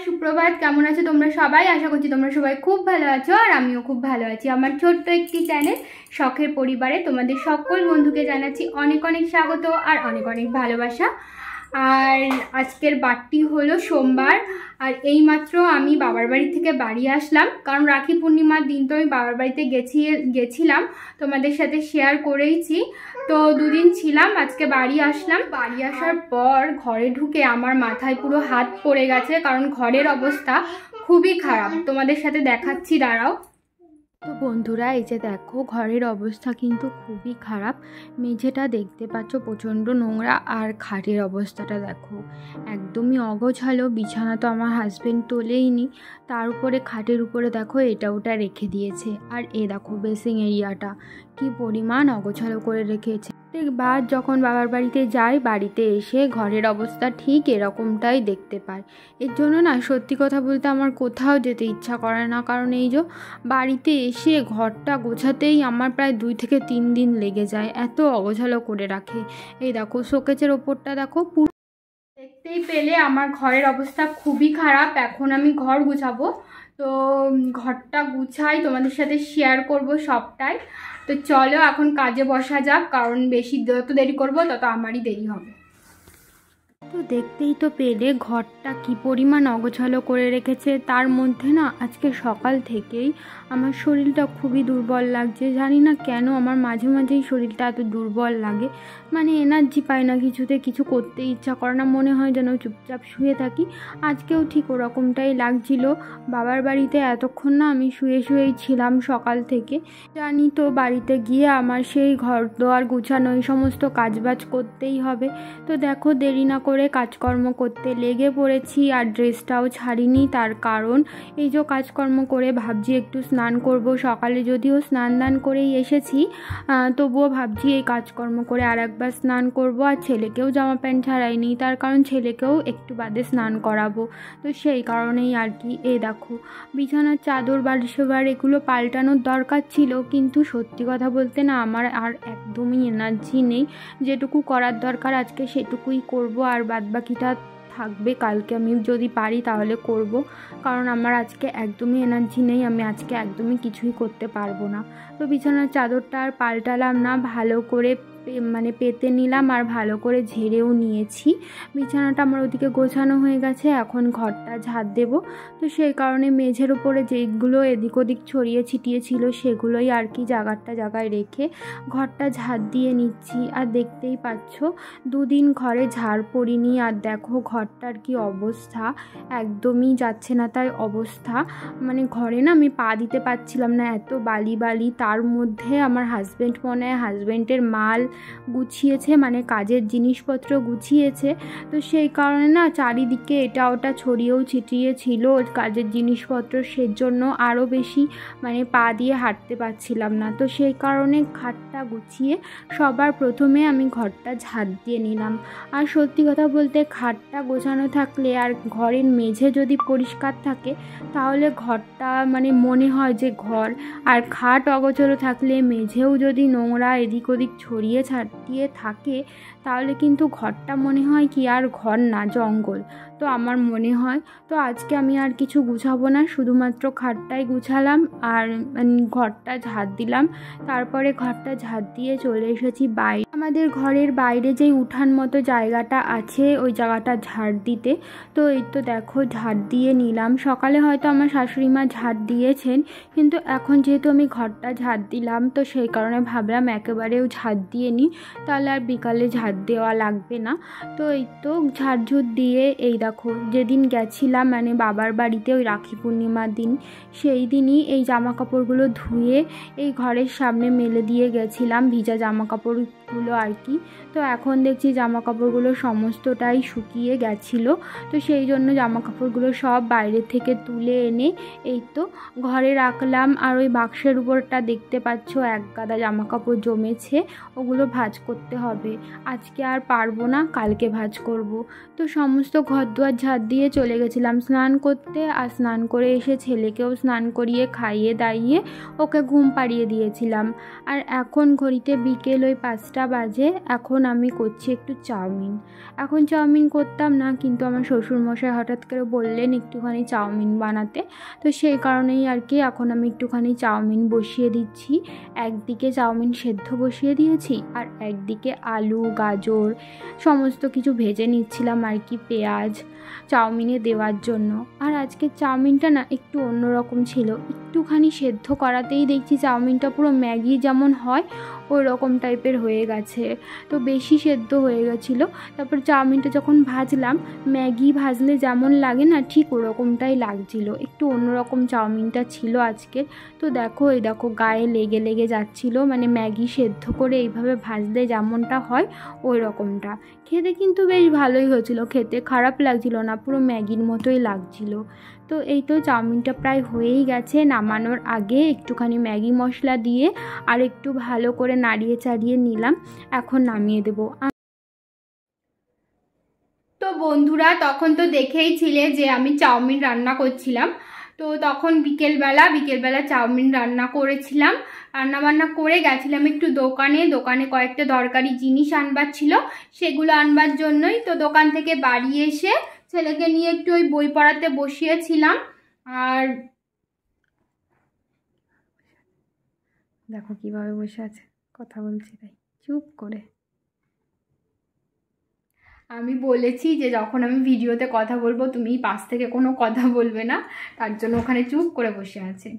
সুপ্রভাত। কেমন আছো তোমরা সবাই? আশা করছি তোমরা সবাই খুব ভালো আছো আর আমিও খুব ভালো আছি। আমার ছোট্ট একটি চ্যানেল শখের পরিবারে তোমাদের সকল বন্ধুকে জানাচ্ছি অনেক অনেক স্বাগত আর অনেক অনেক ভালোবাসা। আর আজকের বারটি হলো সোমবার, আর এইমাত্র আমি বাবার বাড়ি থেকে বাড়ি আসলাম, কারণ রাখি পূর্ণিমার দিন তো আমি বাবার বাড়িতে গেছিলাম, তোমাদের সাথে শেয়ার করেইছি। তো দুদিন ছিলাম, আজকে বাড়ি আসলাম। বাড়ি আসার পর ঘরে ঢুকে আমার মাথায় পুরো হাত পড়ে গেছে, কারণ ঘরের অবস্থা খুবই খারাপ। তোমাদের সাথে দেখাচ্ছি, দাঁড়াও। তো বন্ধুরা, এই যে দেখো ঘরের অবস্থা কিন্তু খুবই খারাপ। মেঝেটা দেখতে পাচ্ছ প্রচণ্ড নোংরা, আর খাটের অবস্থাটা দেখো একদমই অগোছালো। বিছানা তো আমার হাজবেন্ড তোলেইনি, তার উপরে খাটের উপরে দেখো এটা ওটা রেখে দিয়েছে। আর এ দেখো বেসিং এরিয়াটা কি পরিমাণ অগোছালো করে রেখেছে। প্রত্যেকবার যখন বাবার বাড়িতে যাই, বাড়িতে এসে ঘরের অবস্থা ঠিক এরকমটাই দেখতে পাই। এর জন্য না, সত্যি কথা বলতে আমার কোথাও যেতে ইচ্ছা করে না, কারণ এই যে বাড়িতে এসে ঘরটা গোছাতেই আমার প্রায় 2 থেকে 3 দিন লেগে যায়, এত অগোছালো করে রাখে। এই দেখো শোকেজের ওপরটা দেখো, পুরো দেখতেই পেলে আমার ঘরের অবস্থা খুবই খারাপ। এখন আমি ঘর গুছাবো, তো ঘরটা গুছাই, তোমাদের সাথে শেয়ার করব সবটাই। তো চলো এখন কাজে বসা যাক, কারণ যত দেরি করব তত আমারই দেরি হবে। তো দেখতেই তো পেলে ঘরটা কি পরিমাণ অগোছালো করে রেখেছে। তার মধ্যে না আজকে সকাল থেকেই আমার শরীরটা খুবই দুর্বল লাগছে। জানি না কেন আমার মাঝে মাঝেই শরীরটা এত দুর্বল লাগে, মানে এনার্জি পাই না, কিছু করতে ইচ্ছা করে না, মনে হয় যেন চুপচাপ শুয়ে থাকি। আজকেও ঠিক ওরকমটাই লাগছিল। বাবার বাড়িতে এতক্ষণ না আমি শুয়েই ছিলাম সকাল থেকে। জানি তো বাড়িতে গিয়ে আমার সেই ঘর দোয়ার গুছানো এই সমস্ত কাজবাজ করতেই হবে। তো দেখো দেরি না করে কাজকর্ম করতে লেগে পড়েছি, আর ড্রেসটাও ছাড়িনি। তার কারণ এই যে কাজকর্ম করে ভাবছি একটু স্নান করব। সকালে যদিও স্নান দান করেই এসেছি, তবুও ভাবছি এই কাজকর্ম করে আর একবার স্নান করব। আর ছেলেকেও জামা প্যান্ট ছাড়াইনি, তার কারণ ছেলেকেও একটু বাদে স্নান করাবো। তো সেই কারণেই আর কি। এই দেখো বিছানার চাদর বালিশবার এগুলো পাল্টানোর দরকার ছিল, কিন্তু সত্যি কথা বলতে না আমার আর একদমই এনার্জি নেই। যেটুকু করার দরকার আজকে সেটুকুই করব, আর বাদবাকিটা থাকবে কালকে আমি যদি পারি তাহলে করব, কারণ আমার আজকে একদমই এনার্জি নেই। আমি আজকে একদমই কিছুই করতে পারবো না। তো বিছানার চাদরটা আর পাল্টালাম না, ভালো করে পেতে নিলাম আর ভালো করে ঝেড়েও নিয়েছি। বিছানাটা আমার ওদিকে গোছানো হয়ে গেছে, এখন ঘরটা ঝাড় দেব। তো সেই কারণে মেঝের উপরে যেগুলো এদিক ওদিক ছড়িয়ে ছিটিয়ে ছিল সেগুলোই আর কি জায়গায় রেখে ঘরটা ঝাড় দিয়ে নিচ্ছি। আর দেখতেই পাচ্ছ 2 দিন ঘরে ঝাড় পড়িনি, আর দেখো ঘরটার কি অবস্থা, একদমই যাচ্ছে না তাই অবস্থা। মানে ঘরে না আমি পা দিতে পারছিলাম না, এত বালি। তার মধ্যে আমার হাজব্যান্ড মনে হয় হাজব্যান্ডের মাল গুছিয়েছে, মানে কাজের জিনিসপত্র গুছিয়েছে। তো সেই কারণে না চারিদিকে এটা ওটা ছড়িয়েও ছিটিয়ে ছিল কাজের জিনিসপত্র, সেজন্য আরও বেশি পা দিয়ে হাঁটতে পারছিলাম না। তো সেই কারণে খাটটা গুছিয়ে সবার প্রথমে আমি ঘরটা ঝাড় দিয়ে নিলাম। আর সত্যি কথা বলতে খাটটা গোছানো থাকলে আর ঘরের মেঝে যদি পরিষ্কার থাকে তাহলে ঘরটা মনে হয় যে ঘর। আর খাট অগোছালো থাকলে মেঝেও যদি নোংরা এদিক ওদিক ছড়িয়ে ছাটিয়ে থাকে তাহলে কিন্তু ঘরটা মনে হয় কি আর ঘর না, জঙ্গল। তো আমার মনে হয় তো আজকে আমি আর কিছু গুছাবো না, শুধুমাত্র খাটটাই গুছালাম আর ঘরটা ঝাড় দিলাম। তারপরে ঘরটা ঝাড় দিয়ে চলে এসেছি বাইরে। আমাদের ঘরের বাইরে যেই উঠান মতো জায়গাটা আছে ওই জায়গাটা ঝাড় দিতে। তো এই তো দেখো ঝাড় দিয়ে নিলাম। সকালে হয়তো আমার শাশুড়ি মা ঝাড় দিয়েছেন, কিন্তু এখন যেহেতু আমি ঘরটা ঝাড় দিলাম তো সেই কারণে ভাবলাম একেবারেও ঝাড় দিয়ে নিই, তাহলে আর বিকালে ঝাড় দেওয়া লাগবে না। তো এই তো ঝাড়ঝুড় দিয়ে এই দেখো যেদিন গেছিলাম বাবার বাড়িতে ওই রাখি পূর্ণিমার দিন, সেই দিনই এই জামা কাপড়গুলো ধুয়ে এই ঘরের সামনে মেলে দিয়ে গেছিলাম, ভিজা জামা কাপড়গুলো আর কি। তো এখন দেখছি জামা কাপড়গুলো সমস্তটাই শুকিয়ে গেছিলো। তো সেই জন্য জামা কাপড়গুলো সব বাইরে থেকে তুলে এনে এই তো ঘরে রাখলাম। আর ওই বাক্সের উপরটা দেখতে পাচ্ছ এক গাদা জামা কাপড় জমেছে, ওগুলো ভাঁজ করতে হবে। আজ আজকে আর পারবো না, কালকে ভাজ করব। তো সমস্ত ঘর দুয়ার ঝাড় দিয়ে চলে গেছিলাম স্নান করতে। আর স্নান করে এসে ছেলেকেও স্নান করিয়ে খাইয়ে দাইয়ে ওকে ঘুম পাড়িয়ে দিয়েছিলাম। আর এখন ঘড়িতে বিকেল ওই 5টা বাজে। এখন আমি করছি একটু চাউমিন। এখন চাউমিন করতাম না, কিন্তু আমার শ্বশুরমশাই হঠাৎ করে বললেন একটুখানি চাউমিন বানাতে। তো সেই কারণেই আর কি এখন আমি একটুখানি চাউমিন বসিয়ে দিচ্ছি। একদিকে চাউমিন সেদ্ধ বসিয়ে দিয়েছি, আর একদিকে আলু গাজর সমস্ত কিছু ভেজে নিচ্ছিলাম আর কি, পেঁয়াজ চাউমিনে দেওয়ার জন্য। আর আজকে চাউমিনটা না একটু অন্যরকম ছিল, একটুখানি সেদ্ধ করাতেই দেখছি চাউমিনটা পুরো ম্যাগি যেমন হয় ওই রকম টাইপের হয়ে গেছে। তো বেশি সেদ্ধ হয়ে গেছিলো। তারপর চাউমিনটা যখন ভাজলাম, ম্যাগি ভাজলে যেমন লাগে না ঠিক ওরকমটাই লাগছিল, একটু অন্যরকম চাউমিনটা ছিল আজকে। তো দেখো এই দেখো গায়ে লেগে লেগে যাচ্ছিলো, মানে ম্যাগি সেদ্ধ করে এইভাবে ভাজলে যেমনটা হয় ওই রকমটা। খেতে কিন্তু বেশ ভালোই হয়েছিল, খেতে খারাপ লাগছিল না, পুরো ম্যাগির মতোই লাগছিল। তো এই তো চাউমিনটা প্রায় হয়েই গেছে। নামানোর আগে একটুখানি ম্যাগি মশলা দিয়ে আর একটু ভালো করে নাড়িয়ে চাড়িয়ে নিলাম। এখন নামিয়ে দেবো। তো বন্ধুরা তখন তো দেখেই ছিলে যে আমি চাউমিন রান্না করছিলাম। তো তখন বিকেলবেলা চাউমিন রান্না করেছিলাম। রান্নাবান্না করে গেছিলাম একটু দোকানে কয়েকটা দরকারি জিনিস আনবার ছিল, সেগুলো আনবার জন্যই। তো দোকান থেকে বাড়ি এসে ছেলেকে নিয়ে একটু ওই বই পড়াতে বসিয়েছিলাম। আর দেখো কিভাবে বসে আছে, কথা বলছি তাই চুপ করে। আমি বলেছি যে যখন আমি ভিডিওতে কথা বলবো তুমি পাশ থেকে কোনো কথা বলবে না, তার জন্য ওখানে চুপ করে বসে আছে।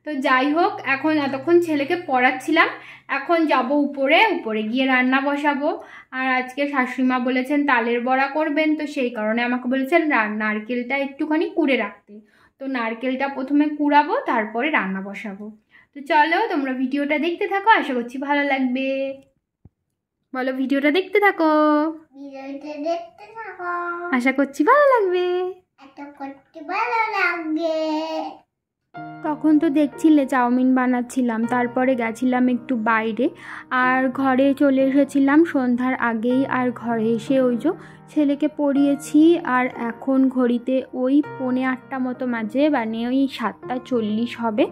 তো যাই হোক, এখন এতক্ষণ ছেলেকে পড়াচ্ছিলাম, এখন যাব উপরে গিয়ে রান্না বসাবো। আর আজকে শাশুড়িমা বলেছেন তালের বড়া করবেন, তো সেই কারণে আমাকে বলেছেন নারকেলটা একটুখানি কুড়ে রাখতে। তো নারকেলটা প্রথমে কুড়াবো, তারপরে রান্না বসাবো। তো চলো তোমরা ভিডিওটা দেখতে থাকো, আশা করছি ভালো লাগবে। বলো ভিডিওটা দেখতে থাকো, আশা করছি ভালো লাগবে। তখন তো দেখছিলে চাউমিন বানাচ্ছিলাম, তারপরে গেছিলাম একটু বাইরে, আর ঘরে চলে এসেছিলাম সন্ধ্যার আগেই। আর ঘরে এসে ওই যে ছেলেকে পড়িয়েছি। আর এখন ঘড়িতে ওই 7:45 মতো বাজে, মানে ওই 7:40 হবে।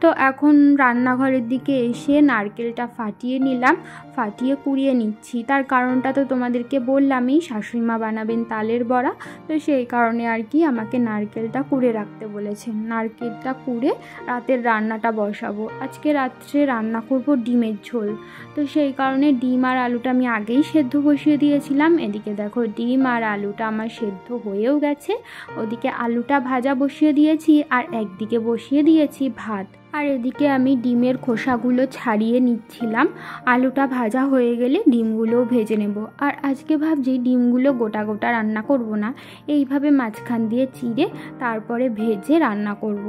তো এখন রান্নাঘরের দিকে এসে নারকেলটা ফাটিয়ে নিলাম, ফাটিয়ে কুড়িয়ে নিচ্ছি। তার কারণটা তো তোমাদেরকে বললামই, শাশুড়িমা বানাবেন তালের বড়া। তো সেই কারণে আর কি আমাকে নারকেলটা কুড়ে রাখতে বলেছেন। নারকেলটা কুড়ে রাতের রান্নাটা বসাবো। আজকে রাত্রে রান্না করব ডিমের ঝোল। তো সেই কারণে ডিম আর আলুটা আমি আগেই সেদ্ধ বসিয়ে দিয়েছিলাম। এদিকে দেখো ডিম আর আলুটা আমার সেদ্ধ হয়েও গেছে। ওদিকে আলুটা ভাজা বসিয়ে দিয়েছি, আর একদিকে বসিয়ে দিয়েছি ভাত। আর এদিকে আমি ডিমের খোসাগুলো ছাড়িয়ে নিচ্ছিলাম। আলুটা ভাজা হয়ে গেলে ডিমগুলোও ভেজে নেব। আর আজকে ভাবছি ডিমগুলো গোটা গোটা রান্না করব না, এইভাবে মাঝখান দিয়ে চিড়ে তারপরে ভেজে রান্না করব।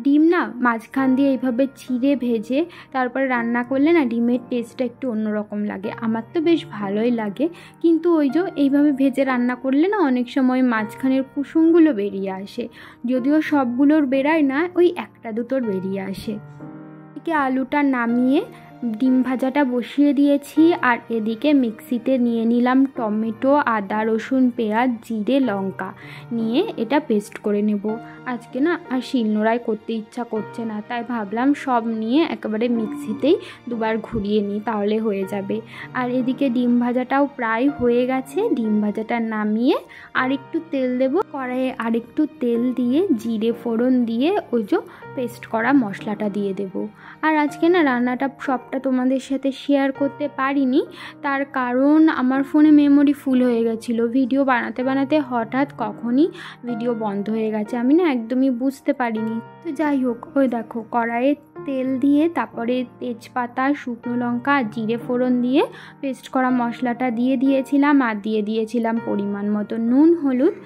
ডিম না মাঝখান দিয়ে এইভাবে চিড়ে ভেজে তারপরে রান্না করলে না ডিমের টেস্টটা একটু অন্যরকম লাগে। আমার তো বেশ ভালোই লাগে, কিন্তু ওই যে এইভাবে ভেজে রান্না করলে না অনেক সময় মাঝখানের কুসুমগুলো বেরিয়ে আসে। যদিও সবগুলোর বেরায় না, ওই একটা দুটোর বেরিয়ে আসে। এদিকে আলুটা নামিয়ে ডিম ভাজাটা বসিয়ে দিয়েছি। আর এদিকে মিক্সিতে নিয়ে নিলাম টমেটো, আদা রসুন পেঁয়াজ জিরে লঙ্কা নিয়ে এটা পেস্ট করে নেব। আজকে না আর শিলনোড়ায় করতে ইচ্ছা করছে না, তাই ভাবলাম সব নিয়ে একেবারে মিক্সিতেই দুবার ঘুরিয়ে নিই, তাহলে হয়ে যাবে। আর এদিকে ডিম ভাজাটাও প্রায় হয়ে গেছে। ডিম ভাজাটা নামিয়ে আরেকটু তেল দেব কড়াইয়ে, আরেকটু তেল দিয়ে জিরে ফোড়ন দিয়ে ওই যে পেস্ট করা মশলাটা দিয়ে দেব। আর আজকে না রান্নাটা সবটা তোমাদের সাথে শেয়ার করতে পারিনি, তার কারণ আমার ফোনে মেমোরি ফুল হয়ে গেছিলো। ভিডিও বানাতে বানাতে হঠাৎ কখনই ভিডিও বন্ধ হয়ে গেছে, আমি না একদমই বুঝতে পারিনি। তো যাই হোক, ওই দেখো কড়াইয়ে তেল দিয়ে তারপরে তেজপাতা শুকনো লঙ্কা আর জিরে ফোড়ন দিয়ে পেস্ট করা মশলাটা দিয়ে দিয়েছিলাম। আর দিয়ে দিয়েছিলাম পরিমাণ মতো নুন হলুদ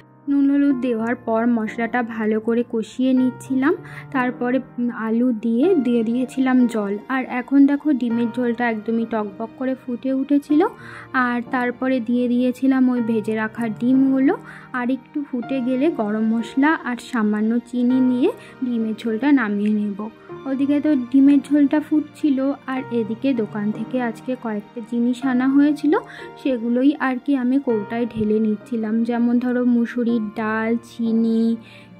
দেওয়ার পর মশলাটা ভালো করে কষিয়ে নিচ্ছিলাম। তারপরে আলু দিয়ে দিয়েছিলাম জল। আর এখন দেখো ডিমের ঝোলটা একদমই টকবক করে ফুটে উঠেছিল। আর তারপরে দিয়ে দিয়েছিলাম ওই ভেজে রাখা ডিমগুলো। আর একটু ফুটে গেলে গরম মশলা আর সামান্য চিনি নিয়ে ডিমের ঝোলটা নামিয়ে নেব। ওদিকে তো ডিমের ঝোলটা ফুটছিল, আর এদিকে দোকান থেকে আজকে কয়েকটা জিনিস আনা হয়েছিল, সেগুলোই আর কি আমি কৌটায় ঢেলে নিচ্ছিলাম। যেমন ধরো মুসুরির ডাল, চিনি,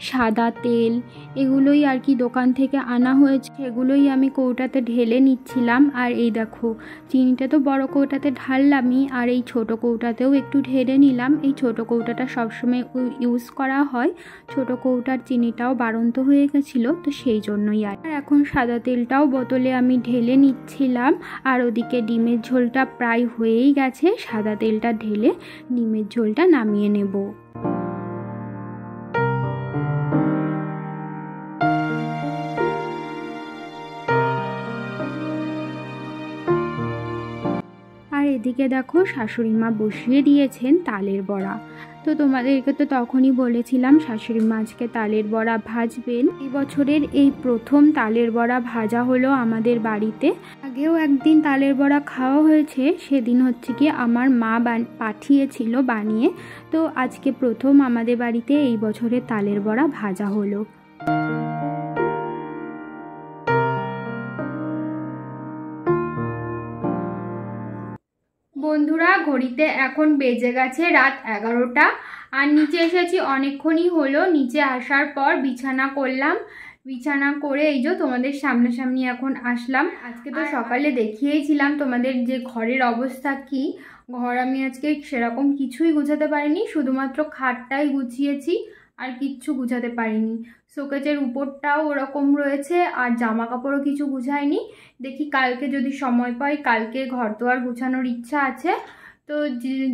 সাদা তেল, এগুলোই আর কি দোকান থেকে আনা হয়েছে, এগুলোই আমি কৌটাতে ঢেলে নিচ্ছিলাম। আর এই দেখো, চিনিটা তো বড় কৌটাতে ঢাললামই, আর এই ছোট কৌটাতেও একটু ঢেলে নিলাম। এই ছোট কৌটাটা সবসময় ইউজ করা হয়, ছোট কৌটার চিনিটাও বাড়ন্ত হয়ে গেছিলো, তো সেই জন্যই। আর এখন সাদা তেলটাও বোতলে আমি ঢেলে নিচ্ছিলাম। আর ওদিকে ডিমের ঝোলটা প্রায় হয়েই গেছে, সাদা তেলটা ঢেলে ডিমের ঝোলটা নামিয়ে নেব। আর এদিকে দেখো শাশুড়ি মা বসিয়ে দিয়েছেন তালের বড়া। তো তোমাদেরকে তো তখনই বলেছিলাম শাশুড়ি মা আজকে তালের বড়া ভাজবেন। এই বছরের এই প্রথম তালের বড়া ভাজা হলো আমাদের বাড়িতে। আগেও একদিন তালের বড়া খাওয়া হয়েছে, সেদিন হচ্ছে কি আমার মা পাঠিয়েছিল বানিয়ে। তো আজকে প্রথম আমাদের বাড়িতে এই বছরের তালের বড়া ভাজা হলো। বন্ধুরা, ঘড়িতে এখন বেজে গেছে রাত 11টা, আর নিচে এসেছি অনেকক্ষণই হলো। নিচে আসার পর বিছানা করলাম, বিছানা করে এই যে তোমাদের সামনাসামনি এখন আসলাম। আজকে তো সকালে দেখিয়েছিলাম তোমাদের যে ঘরের অবস্থা কি। ঘর আমি আজকে সেরকম কিছুই গুছাতে পারিনি, শুধুমাত্র খাটটাই গুছিয়েছি, আর কিচ্ছু গুছাতে পারিনি। শোকেজের উপরটাও ওরকম রয়েছে, আর জামা কাপড়ও কিছু গুছাইনি। দেখি কালকে যদি সময় পাই, কালকে ঘর দোয়ার গুছানোর ইচ্ছা আছে। তো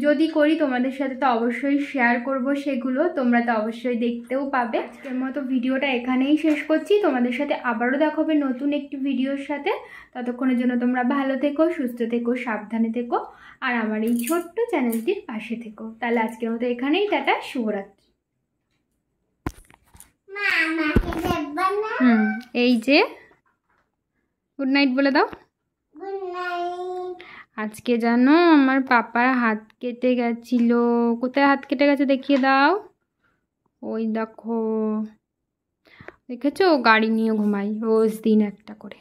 যদি করি তোমাদের সাথে তো অবশ্যই শেয়ার করব সেগুলো, তোমরা তো অবশ্যই দেখতেও পাবে। আজকের মতো ভিডিওটা এখানেই শেষ করছি, তোমাদের সাথে আবারও দেখা হবে নতুন একটি ভিডিওর সাথে। ততক্ষণের জন্য তোমরা ভালো থেকো, সুস্থ থেকো, সাবধানে থেকো, আর আমার এই ছোট্ট চ্যানেলটির পাশে থেকো। তাহলে আজকের মতো এখানেই টাটা, শুভরাত্রি। এই যে গুড নাইট বলে দাও। আজকে জানো আমার পাপার হাত কেটে গেছিল। কোথায় হাত কেটে গেছে দেখিয়ে দাও। ওই দেখো, দেখেছো? গাড়ি নিয়ে ঘুমাই রোজ দিন একটা করে।